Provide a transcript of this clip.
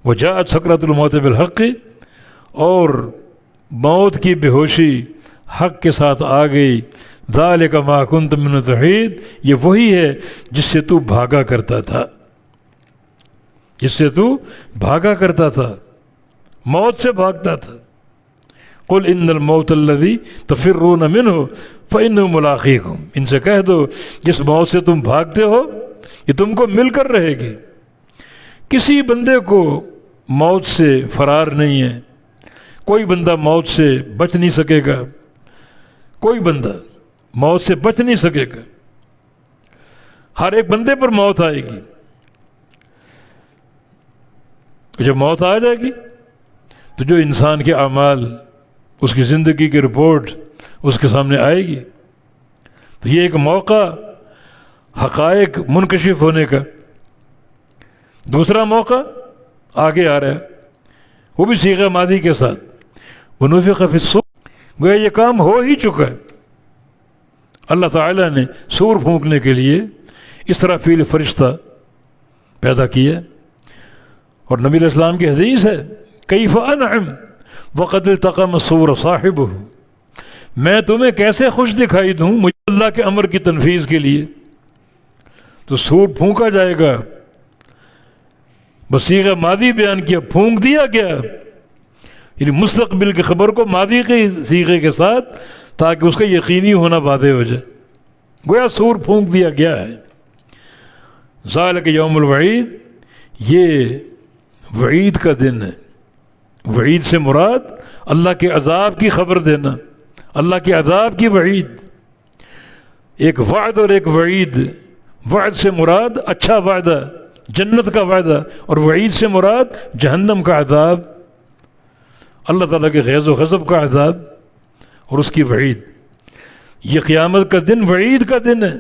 وجاءت سکرۃ الموت بالحق، اور موت کی بے ہوشی حق کے ساتھ آ گئی. ذالک ما کنت منہ تحید، یہ وہی ہے جس سے تو بھاگا کرتا تھا، جس سے تو بھاگا کرتا تھا، موت سے بھاگتا تھا. قل ان الموت الذی تفرون منہ فانہ ملاقیکم، ان سے کہہ دو جس موت سے تم بھاگتے ہو یہ تم کو مل کر رہے گی. کسی بندے کو موت سے فرار نہیں ہے، کوئی بندہ موت سے بچ نہیں سکے گا، کوئی بندہ موت سے بچ نہیں سکے گا. ہر ایک بندے پر موت آئے گی. جب موت آ جائے گی تو جو انسان کے اعمال، اس کی زندگی کی رپورٹ اس کے سامنے آئے گی. تو یہ ایک موقع حقائق منکشف ہونے کا. دوسرا موقع آگے آ رہا ہے، وہ بھی صیغہ ماضی کے ساتھ، ونفخ فی الصور، گویا یہ کام ہو ہی چکا ہے. اللہ تعالیٰ نے سور پھونکنے کے لیے اسرافیل فرشتہ پیدا کیا، اور نبی علیہ السلام کی حدیث ہے کیف انعم وقد التقم الصور صاحبہ، میں تمہیں کیسے خوش دکھائی دوں مجھے اللہ کے امر کی تنفیذ کے لیے. تو سور پھونکا جائے گا، بصیغہ ماضی بیان کیا، پھونک دیا گیا، یعنی مستقبل کی خبر کو ماضی کے صیغے کے ساتھ، تاکہ اس کا یقینی ہونا واضح ہو جائے. گویا سور پھونک دیا گیا ہے. ذالک یوم الوعید، یہ وعید کا دن ہے. وعید سے مراد اللہ کے عذاب کی خبر دینا، اللہ کے عذاب کی وعید. ایک وعد اور ایک وعید. وعد سے مراد اچھا وعدہ، جنت کا وعدہ، اور وعید سے مراد جہنم کا عذاب، اللہ تعالیٰ کے غیظ و غضب کا عذاب اور اس کی وعید. یہ قیامت کا دن وعید کا دن ہے.